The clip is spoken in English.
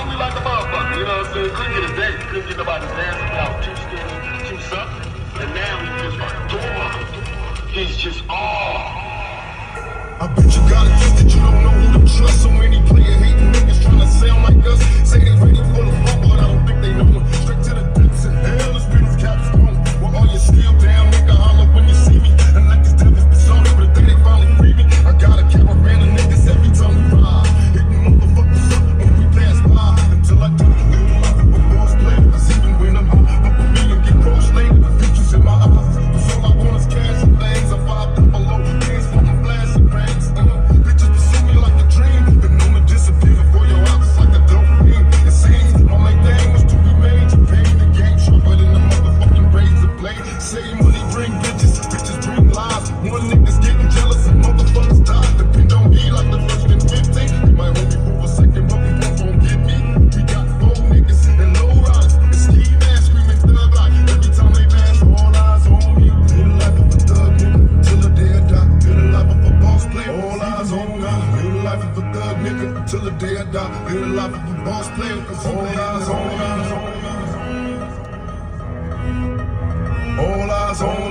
lonely like a motherfucker, you know what I'm saying? Couldn't get a date, couldn't get nobody to dance without too skinny, too something. And now he's just adore. He's just I bet you got it twisted, you don't know who to trust. So many player hating niggas trying to sound like us. Say they ready for the fuck, but I don't think they know it. Straight to the depths in hell, the spinach caps gone. Well, all you still down, nigga, holler when you see me. And like these devils be sorry for the day they finally free me. I got a caravan of niggas every time we ride. Hitting motherfuckers up when we pass by. Until I do, live life of a boss player. Cause even when I'm high, up with me and get crossed later. The future's in my eyes. Cause all I want is cash and things. I 5 down below, hands fucking flashing bangs. Bitches pursue me like a dream. The moment disappear before your eyes like a dope beam. It seems all my thing was to be made. You pay the game sharper than the motherfucking razor blade. Say money bring bitches, bitches bring lies. One nigga's getting jealous and motherfuckers die. Depend on me like the first and 15. They might hold me for a second, but we won't get me. We got 4 niggas and low riders. And ski mask screaming thug like every time they pass, all eyes on me. Live the life of a thug nigga till the day I die. Live the life of a boss player. All eyes on me. Live the life of a thug nigga till the day I die. Live the life of a boss player. Cause all eyes on me. All eyes on me.